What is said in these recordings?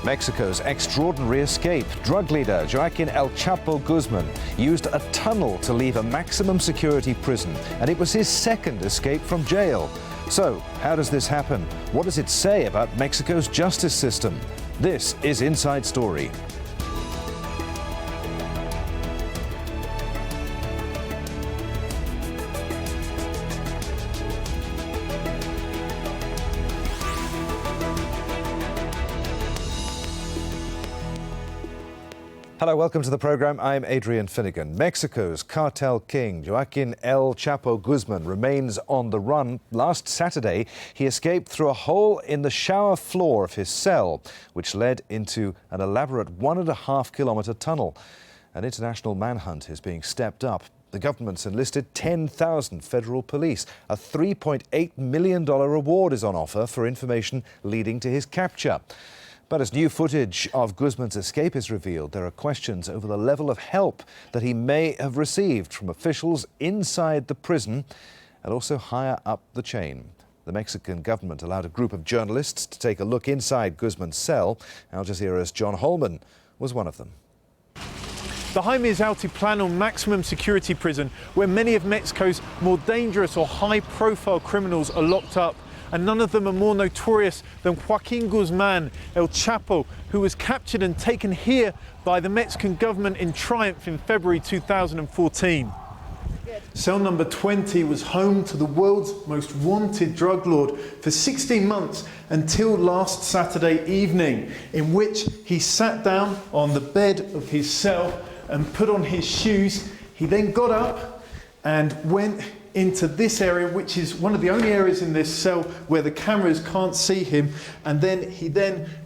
Mexico's extraordinary escape. Drug leader Joaquin El Chapo Guzman used a tunnel to leave a maximum security prison, and it was his second escape from jail. So, how does this happen? What does it say about Mexico's justice system? This is Inside Story. Hello, welcome to the program. I'm Adrian Finnegan. Mexico's cartel king, Joaquin El Chapo Guzman, remains on the run. Last Saturday, he escaped through a hole in the shower floor of his cell, which led into an elaborate 1.5-kilometre tunnel. An international manhunt is being stepped up. The government's enlisted 10,000 federal police. A $3.8 million reward is on offer for information leading to his capture. But as new footage of Guzman's escape is revealed, there are questions over the level of help that he may have received from officials inside the prison and also higher up the chain. The Mexican government allowed a group of journalists to take a look inside Guzman's cell. Al Jazeera's John Holman was one of them. Behind me is Altiplano maximum security prison, where many of Mexico's more dangerous or high-profile criminals are locked up. And none of them are more notorious than Joaquin Guzman, El Chapo, who was captured and taken here by the Mexican government in triumph in February 2014. Cell number 20 was home to the world's most wanted drug lord for 16 months until last Saturday evening, in which he sat down on the bed of his cell and put on his shoes. He then got up and went into this area, which is one of the only areas in this cell where the cameras can't see him, and then he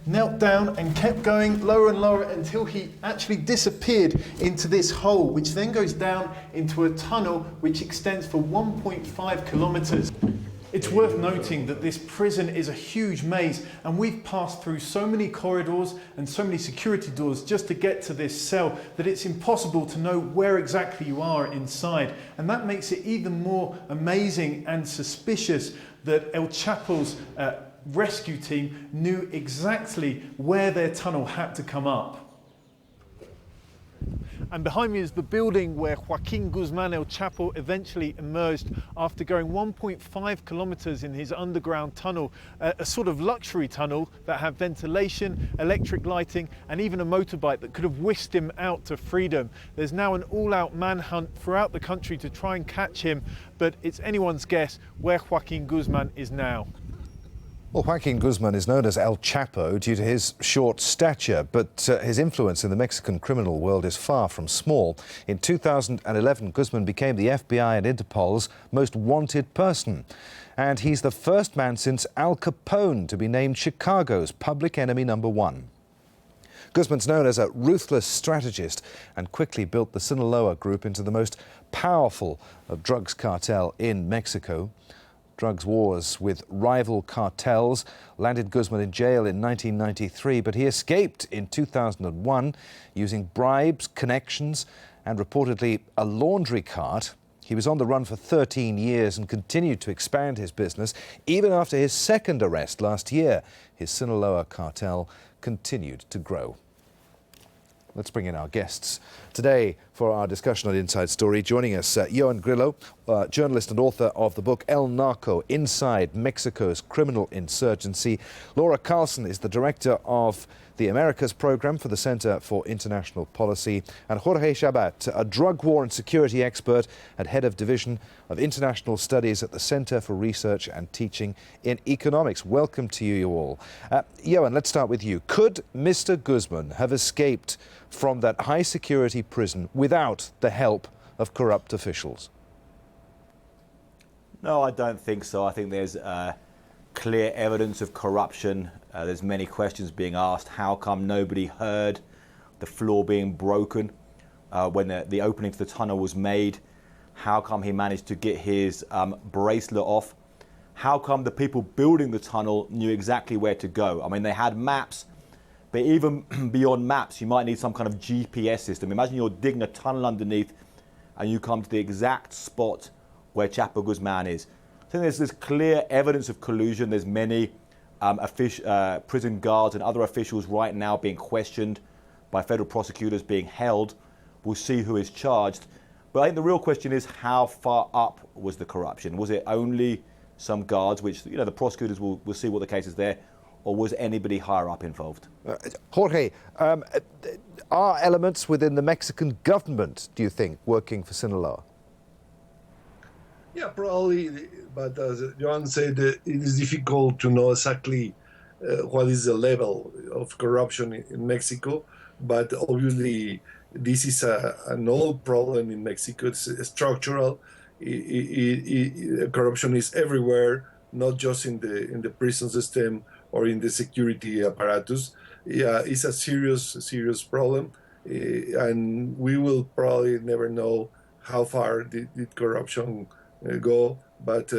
knelt down and kept going lower and lower until he actually disappeared into this hole, which then goes down into a tunnel which extends for 1.5 kilometers. It's worth noting that this prison is a huge maze, and we've passed through so many corridors and so many security doors just to get to this cell that it's impossible to know where exactly you are inside. And that makes it even more amazing and suspicious that El Chapo's rescue team knew exactly where their tunnel had to come up. And behind me is the building where Joaquin Guzman El Chapo eventually emerged after going 1.5 kilometers in his underground tunnel, a sort of luxury tunnel that had ventilation, electric lighting, and even a motorbike that could have whisked him out to freedom. There's now an all-out manhunt throughout the country to try and catch him, but it's anyone's guess where Joaquin Guzman is now. Well, Joaquin Guzman is known as El Chapo due to his short stature, but his influence in the Mexican criminal world is far from small. In 2011, Guzman became the FBI and Interpol's most wanted person. And he's the first man since Al Capone to be named Chicago's public enemy #1. Guzman's known as a ruthless strategist and quickly built the Sinaloa group into the most powerful of drugs cartel in Mexico. Drugs wars with rival cartels landed Guzman in jail in 1993, but he escaped in 2001 using bribes, connections, and reportedly a laundry cart. He was on the run for 13 years and continued to expand his business. Even after his second arrest last year, his Sinaloa cartel continued to grow. Let's bring in our guests today for our discussion on Inside Story. Joining us, Joan Grillo, journalist and author of the book El Narco, Inside Mexico's Criminal Insurgency. Laura Carlson is the director of the Americas program for the Center for International Policy. And Jorge Chabat, a drug war and security expert and head of Division of International Studies at the Center for Research and Teaching in Economics. Welcome to you all. Joan, let's start with you. Could Mr. Guzman have escaped from that high security prison without the help of corrupt officials? No, I don't think so. I think there's clear evidence of corruption. There's many questions being asked. How come nobody heard the floor being broken when the opening to the tunnel was made? How come he managed to get his bracelet off? How come the people building the tunnel knew exactly where to go? I mean, they had maps, but even beyond maps, you might need some kind of GPS system. Imagine you're digging a tunnel underneath and you come to the exact spot where Chapo Guzman is. I think there's clear evidence of collusion. There's many Prison guards and other officials right now being questioned by federal prosecutors, being held. We'll see who is charged. But I think the real question is, how far up was the corruption? Was it only some guards, which the prosecutors will see what the case is there, or was anybody higher up involved? Jorge, are elements within the Mexican government, do you think, working for Sinaloa? Yeah, probably, but as Joan said, it is difficult to know exactly what is the level of corruption in Mexico, but obviously this is an old problem in Mexico. It's structural. Corruption is everywhere, not just in the prison system or in the security apparatus. Yeah, it's a serious problem, and we will probably never know how far did corruption go. But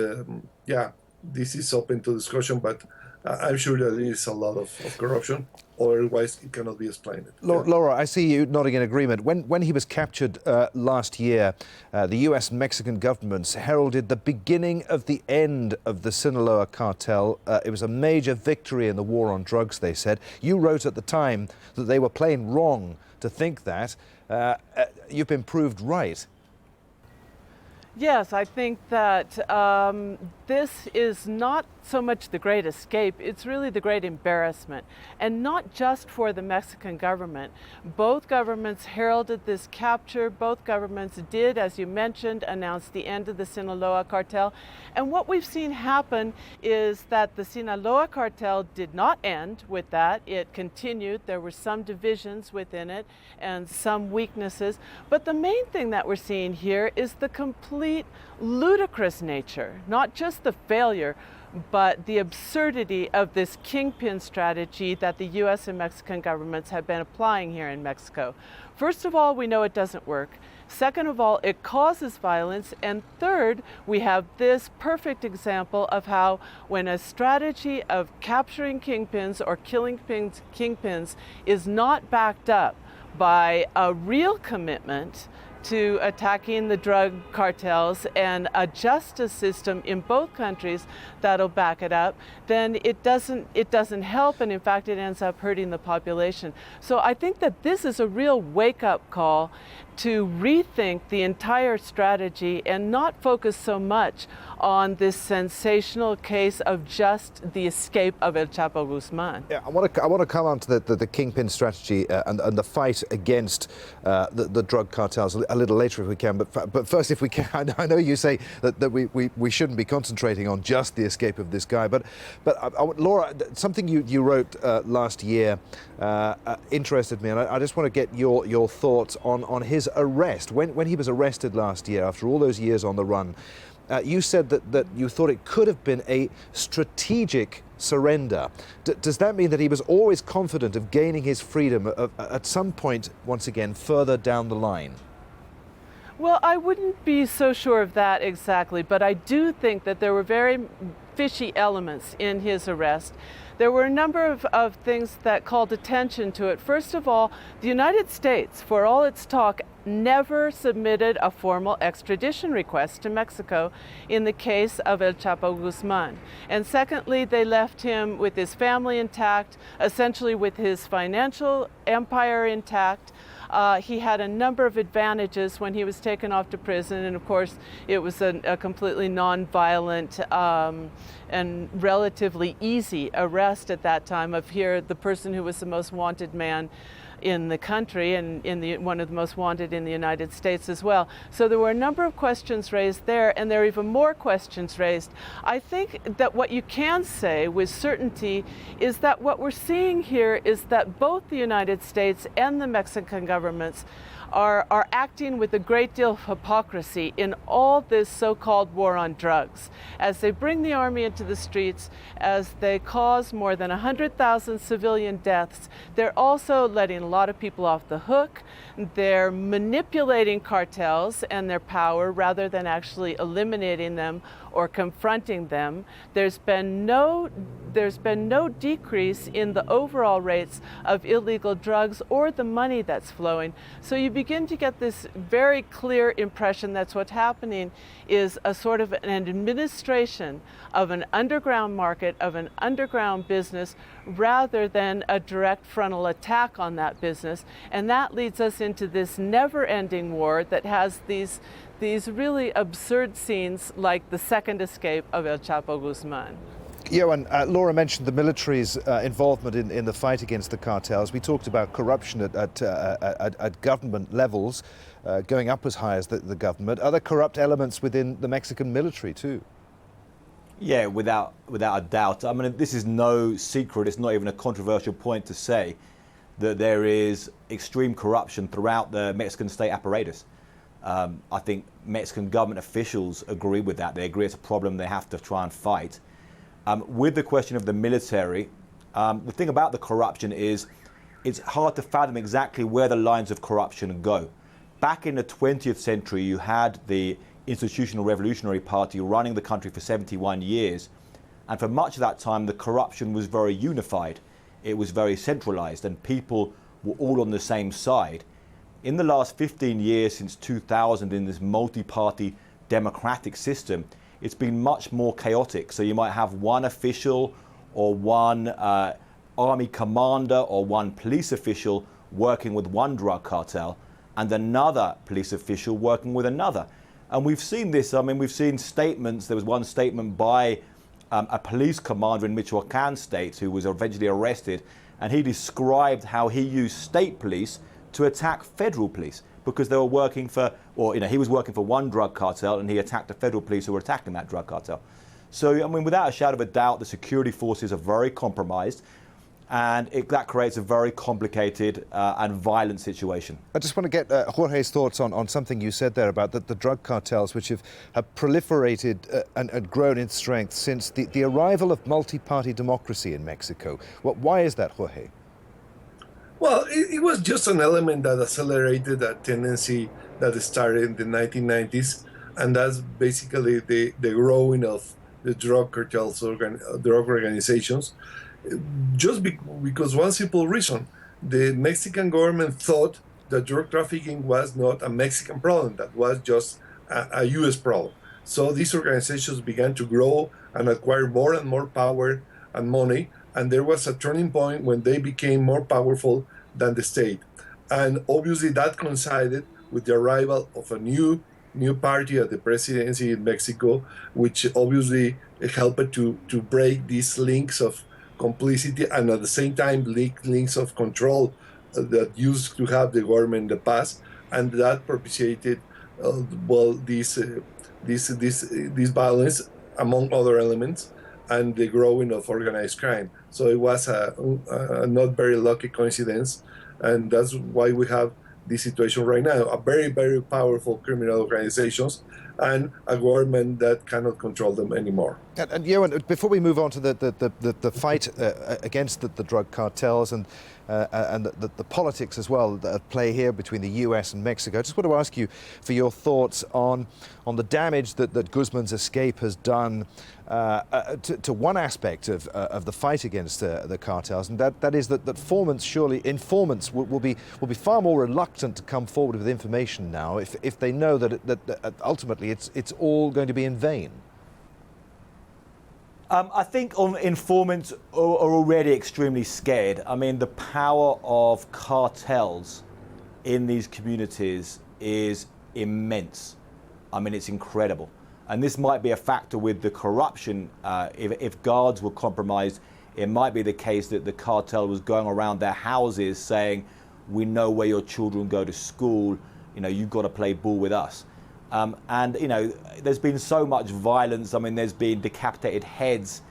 yeah, this is open to discussion. But I'm sure that there is a lot of corruption. Otherwise, it cannot be explained. Laura, I see you nodding in agreement. When he was captured last year, the US-Mexican governments heralded the beginning of the end of the Sinaloa cartel. It was a major victory in the war on drugs, they said. You wrote at the time that they were plain wrong to think that. You've been proved right. Yes, I think that this is not so much the great escape, it's really the great embarrassment. And not just for the Mexican government. Both governments heralded this capture. Both governments did, as you mentioned, announce the end of the Sinaloa cartel. And what we've seen happen is that the Sinaloa cartel did not end with that. It continued. There were some divisions within it and some weaknesses. But the main thing that we're seeing here is the complete ludicrous nature, not just the failure, but the absurdity of this kingpin strategy that the US and Mexican governments have been applying here in Mexico. First of all, we know it doesn't work. Second of all, it causes violence. And third, we have this perfect example of how when a strategy of capturing kingpins or killing kingpins is not backed up by a real commitment to attacking the drug cartels and a justice system in both countries that'll back it up, then it doesn't help, and in fact it ends up hurting the population. So I think that this is a real wake-up call to rethink the entire strategy and not focus so much on this sensational case of just the escape of El Chapo Guzman. Yeah, I want to come on to the kingpin strategy and the fight against the drug cartels a little later if we can. But first, if we can, I know you say that we shouldn't be concentrating on just the escape of this guy. But Laura, something you wrote last year interested me, and I just want to get your thoughts on his arrest. When he was arrested last year, after all those years on the run, you said that you thought it could have been a strategic surrender. Does that mean that he was always confident of gaining his freedom at some point, once again, further down the line? Well, I wouldn't be so sure of that exactly, but I do think that there were very fishy elements in his arrest. There were a number of things that called attention to it. First of all, the United States, for all its talk, never submitted a formal extradition request to Mexico in the case of El Chapo Guzman. And secondly, they left him with his family intact, essentially with his financial empire intact. He had a number of advantages when he was taken off to prison, and of course it was a completely non-violent and relatively easy arrest at that time of the person who was the most wanted man in the country and one of the most wanted in the United States as well. So there were a number of questions raised there, and there are even more questions raised. I think that what you can say with certainty is that what we're seeing here is that both the United States and the Mexican governments are acting with a great deal of hypocrisy in all this so-called war on drugs. As they bring the army into the streets, as they cause more than 100,000 civilian deaths, they're also letting a lot of people off the hook. They're manipulating cartels and their power rather than actually eliminating them or confronting them. There's been no decrease in the overall rates of illegal drugs or the money that's flowing. So you begin to get this very clear impression that's what's happening is a sort of an administration of an underground market, of an underground business, rather than a direct frontal attack on that business. And that leads us into this never-ending war that has these really absurd scenes like the second escape of El Chapo Guzman. Johan, Laura mentioned the military's involvement in the fight against the cartels. We talked about corruption at government levels, going up as high as the government. Are there corrupt elements within the Mexican military too? Yeah, without a doubt. I mean, this is no secret. It's not even a controversial point to say that there is extreme corruption throughout the Mexican state apparatus. I think Mexican government officials agree with that. They agree it's a problem they have to try and fight. With the question of the military, the thing about the corruption is it's hard to fathom exactly where the lines of corruption go. Back in the 20th century, you had the Institutional Revolutionary Party running the country for 71 years. And for much of that time, the corruption was very unified. It was very centralized and people were all on the same side. In the last 15 years, since 2000, in this multi-party democratic system, it's been much more chaotic. So you might have one official or one army commander or one police official working with one drug cartel and another police official working with another. And we've seen this. I mean, we've seen statements. There was one statement by a police commander in Michoacan state who was eventually arrested, and he described how he used state police to attack federal police because they were working for, or he was working for one drug cartel and he attacked the federal police who were attacking that drug cartel. So, I mean, without a shadow of a doubt, the security forces are very compromised. And that creates a very complicated and violent situation. I just want to get Jorge's thoughts on something you said there about the drug cartels, which have proliferated and grown in strength since the arrival of multi-party democracy in Mexico. Why is that, Jorge? Well, it was just an element that accelerated that tendency that started in the 1990s, and that's basically the growing of the drug cartels, drug organizations. Just because one simple reason, the Mexican government thought that drug trafficking was not a Mexican problem, that was just a U.S. problem. So these organizations began to grow and acquire more and more power and money, and there was a turning point when they became more powerful than the state. And obviously that coincided with the arrival of a new party at the presidency in Mexico, which obviously helped to break these links of complicity and at the same time links of control that used to have the government in the past, and that propitiated this violence among other elements and the growing of organized crime. So it was a not very lucky coincidence, and that's why we have this situation right now: a very, very powerful criminal organizations and a government that cannot control them anymore. And Johan, before we move on to the fight against the drug cartels and the politics as well at play here between the US and Mexico, I just want to ask you for your thoughts on the damage that Guzman's escape has done to one aspect of the fight against the cartels, and that is that informants will be far more reluctant to come forward with information now if they know that ultimately it's all going to be in vain. I think informants are already extremely scared. I mean, the power of cartels in these communities is immense. I mean, it's incredible. And this might be a factor with the corruption. If guards were compromised, it might be the case that the cartel was going around their houses saying, we know where your children go to school, you've got to play ball with us. And there's been so much violence. I mean, there's been decapitated heads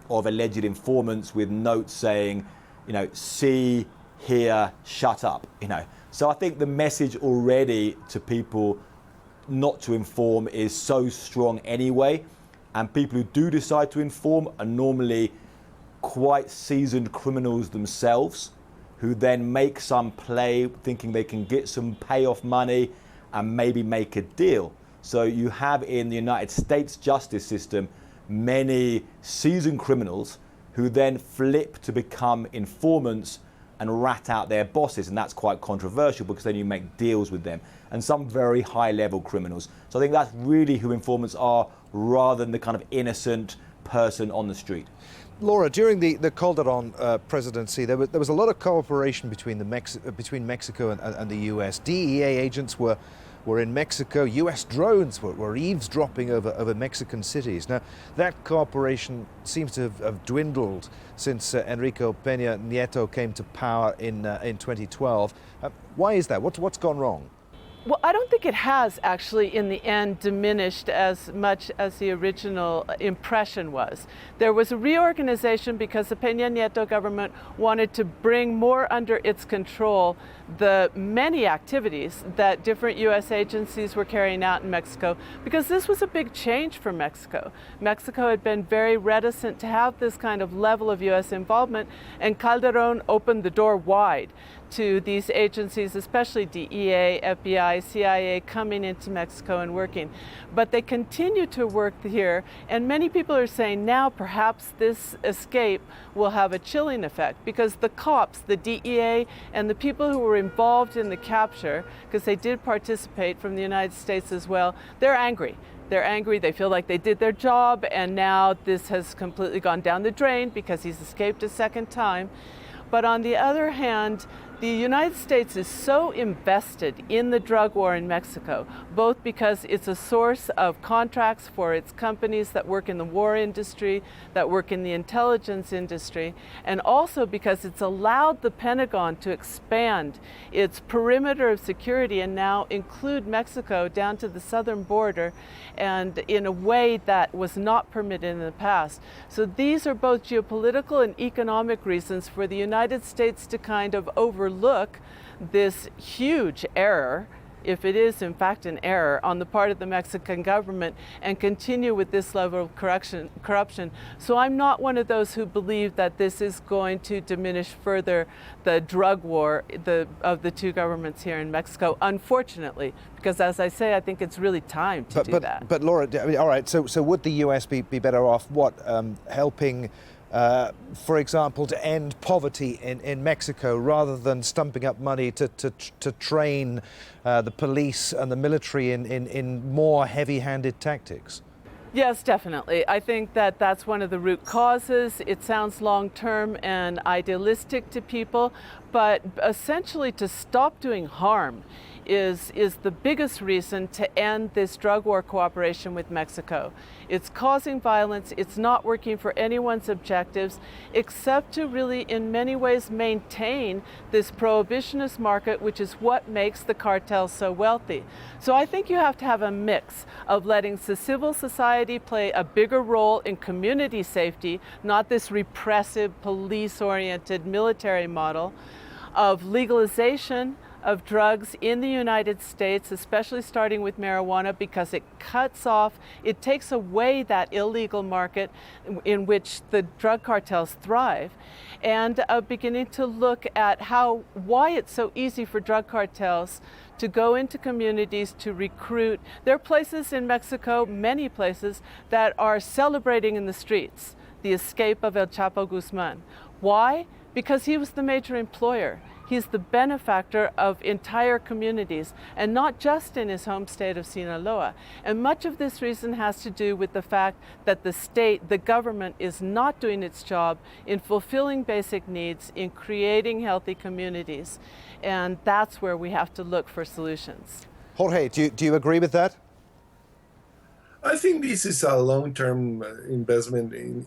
of alleged informants with notes saying, see, hear, shut up, So I think the message already to people not to inform is so strong anyway. And people who do decide to inform are normally quite seasoned criminals themselves, who then make some play thinking they can get some payoff money and maybe make a deal. So you have in the United States justice system many seasoned criminals who then flip to become informants and rat out their bosses, and that's quite controversial because then you make deals with them, and some very high-level criminals. So I think that's really who informants are, rather than the kind of innocent person on the street. Laura, during the Calderon presidency, there was a lot of cooperation between Mexico and the US. DEA agents were in Mexico. US drones were eavesdropping over Mexican cities. Now, that cooperation seems to have dwindled since Enrique Peña Nieto came to power in 2012. Why is that? What's gone wrong? Well, I don't think it has actually in the end diminished as much as the original impression was. There was a reorganization because the Peña Nieto government wanted to bring more under its control the many activities that different U.S. agencies were carrying out in Mexico, because this was a big change for Mexico. Mexico had been very reticent to have this kind of level of U.S. involvement, and Calderon opened the door wide to these agencies, especially DEA, FBI, CIA, coming into Mexico and working. But they continue to work here, and many people are saying now perhaps this escape will have a chilling effect, because the cops, the DEA, and the people who were involved in the capture, because they did participate from the United States as well, they're angry. They're angry, they feel like they did their job, and now this has completely gone down the drain because he's escaped a second time. But on the other hand, the United States is so invested in the drug war in Mexico, both because it's a source of contracts for its companies that work in the war industry, that work in the intelligence industry, and also because it's allowed the Pentagon to expand its perimeter of security and now include Mexico down to the southern border, and in a way that was not permitted in the past. So these are both geopolitical and economic reasons for the United States to kind of overlook this huge error, if it is in fact an error, on the part of the Mexican government, and continue with this level of corruption. So I'm not one of those who believe that this is going to diminish further the drug war of the two governments here in Mexico, unfortunately, because as I say, I think it's really time to do that. But Laura, I mean, all right, so would the US be better off helping for example, to end poverty in Mexico, rather than stumping up money to train the police and the military in more heavy-handed tactics? Yes, definitely. I think that that's one of the root causes. It sounds long-term and idealistic to people, but essentially to stop doing harm is the biggest reason to end this drug war cooperation with Mexico. It's causing violence, it's not working for anyone's objectives, except to really, in many ways, maintain this prohibitionist market, which is what makes the cartels so wealthy. So I think you have to have a mix of letting the civil society play a bigger role in community safety, not this repressive, police-oriented military model, of legalization of drugs in the United States, especially starting with marijuana, because it cuts off, it takes away that illegal market in which the drug cartels thrive, and beginning to look at why it's so easy for drug cartels to go into communities to recruit. There are places in Mexico, many places, that are celebrating in the streets the escape of El Chapo Guzman. Why? Because he was the major employer. He's the benefactor of entire communities, and not just in his home state of Sinaloa. And much of this reason has to do with the fact that the government is not doing its job in fulfilling basic needs, in creating healthy communities. And that's where we have to look for solutions. Jorge, do you agree with that? I think this is a long-term investment in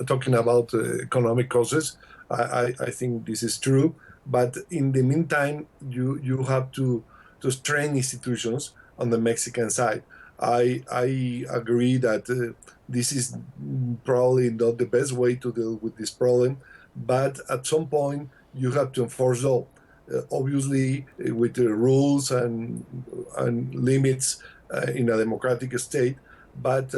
talking about economic causes. I think this is true. But in the meantime, you have to strengthen institutions on the Mexican side. I agree that this is probably not the best way to deal with this problem, but at some point you have to enforce law, obviously with the rules and limits in a democratic state. But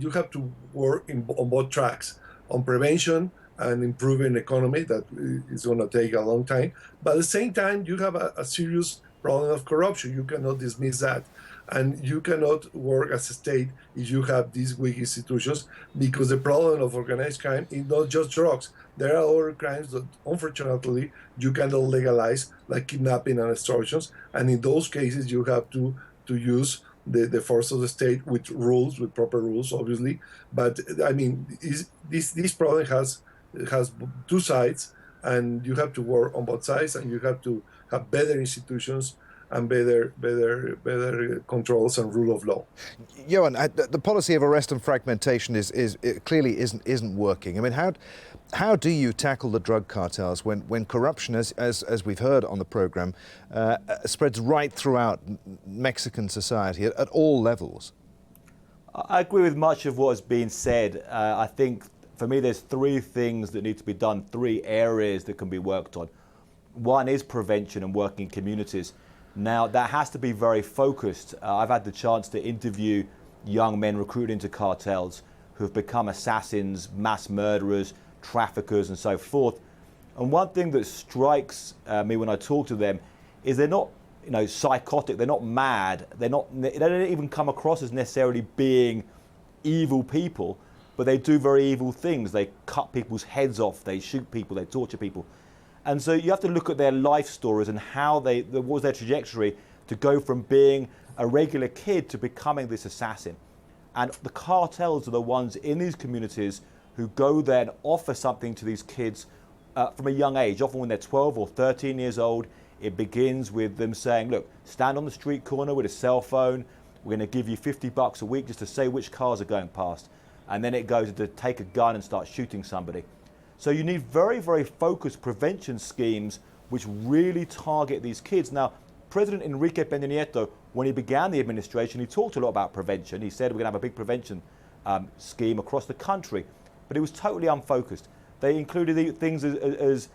you have to work on both tracks, on prevention and improving economy. That is going to take a long time. But at the same time, you have a serious problem of corruption. You cannot dismiss that. And you cannot work as a state if you have these weak institutions, because the problem of organized crime is not just drugs. There are other crimes that, unfortunately, you cannot legalize, like kidnapping and extortions. And in those cases, you have to use the force of the state with rules, with proper rules, obviously. But I mean, this problem has two sides, and you have to work on both sides, and you have to have better institutions and better controls and rule of law. Johan, the policy of arrest and fragmentation is clearly isn't working. I mean, how do you tackle the drug cartels when corruption, as we've heard on the program, spreads right throughout Mexican society at all levels? I agree with much of what has been said. I think for me there's three things that need to be done, three areas that can be worked on. One is prevention and working in communities. Now, that has to be very focused. I've had the chance to interview young men recruited into cartels who have become assassins, mass murderers, traffickers, and so forth. And one thing that strikes me when I talk to them is they're not, psychotic. They're not mad. They don't even come across as necessarily being evil people, but they do very evil things. They cut people's heads off. They shoot people. They torture people. And so you have to look at their life stories and what was their trajectory to go from being a regular kid to becoming this assassin. And the cartels are the ones in these communities who go there and offer something to these kids from a young age, often when they're 12 or 13 years old. It begins with them saying, look, stand on the street corner with a cell phone. We're going to give you $50 a week just to say which cars are going past. And then it goes to take a gun and start shooting somebody. So you need very, very focused prevention schemes which really target these kids. Now, President Enrique Peña Nieto, when he began the administration, he talked a lot about prevention. He said we're going to have a big prevention scheme across the country, but it was totally unfocused. They included things as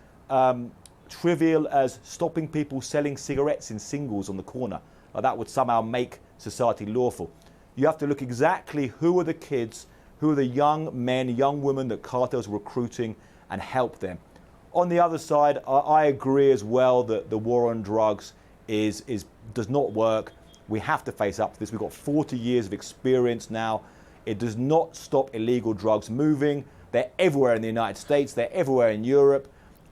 trivial as stopping people selling cigarettes in singles on the corner. That would somehow make society lawful. You have to look exactly who are the kids, who are the young men, young women that cartels are recruiting, and help them. On the other side, I agree as well that the war on drugs does not work. We have to face up to this. We've got 40 years of experience now. It does not stop illegal drugs moving. They're everywhere in the United States. They're everywhere in Europe.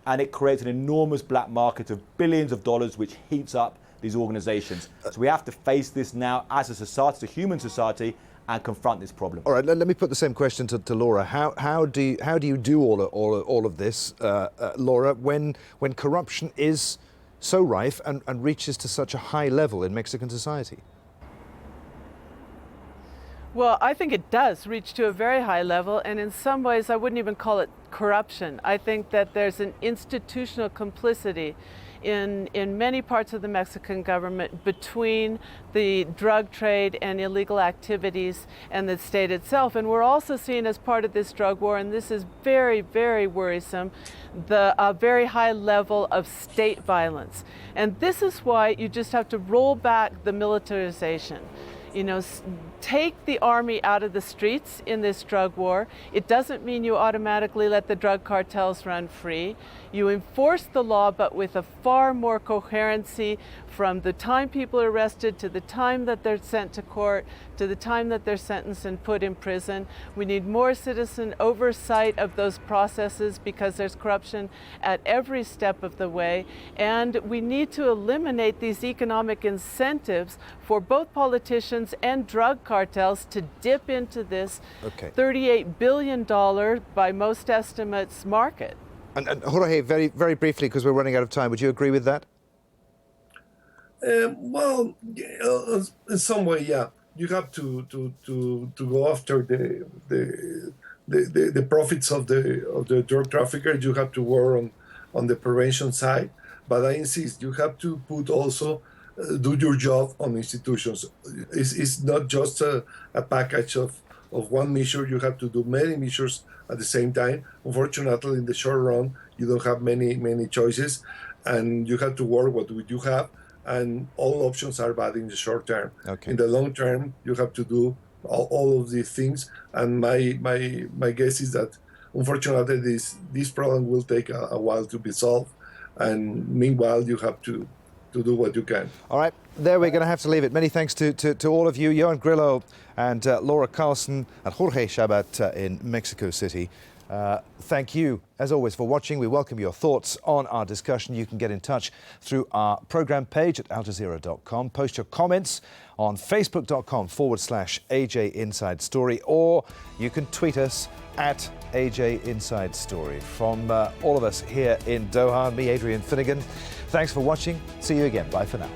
And it creates an enormous black market of billions of dollars, which heats up these organizations. So we have to face this now as a society, as a human society, and confront this problem. All right, let me put the same question to Laura. How do you do all of this, Laura, when corruption is so rife and reaches to such a high level in Mexican society? Well, I think it does reach to a very high level, and in some ways I wouldn't even call it corruption. I think that there's an institutional complicity in many parts of the Mexican government between the drug trade and illegal activities and the state itself. And we're also seeing as part of this drug war, and this is very, very worrisome, the very high level of state violence. And this is why you just have to roll back the militarization. Take the army out of the streets in this drug war. It doesn't mean you automatically let the drug cartels run free. You enforce the law, but with a far more coherency from the time people are arrested to the time that they're sent to court to the time that they're sentenced and put in prison. We need more citizen oversight of those processes because there's corruption at every step of the way. And we need to eliminate these economic incentives for both politicians and drug cartels to dip into this $38 billion, by most estimates, market. And Jorge, very, very briefly, because we're running out of time, would you agree with that? Well, in some way, yeah. You have to go after the profits of the drug traffickers. You have to work on the prevention side. But I insist, you have to put also do your job on institutions. It's not just a package of one measure. You have to do many measures at the same time. Unfortunately, in the short run, you don't have many choices, and you have to work what you have. And all options are bad in the short term. Okay. In the long term, you have to do all of these things. And my guess is that, unfortunately, this problem will take a while to be solved. And meanwhile, you have to to do what you can. All right, there we're going to have to leave it. Many thanks to all of you, Johan Grillo and Laura Carlson and Jorge Shabat in Mexico City. Thank you, as always, for watching. We welcome your thoughts on our discussion. You can get in touch through our programme page at aljazeera.com. Post your comments on facebook.com/AJ Inside Story, or you can tweet us at AJ Inside Story. From all of us here in Doha, me, Adrian Finnegan, thanks for watching. See you again. Bye for now.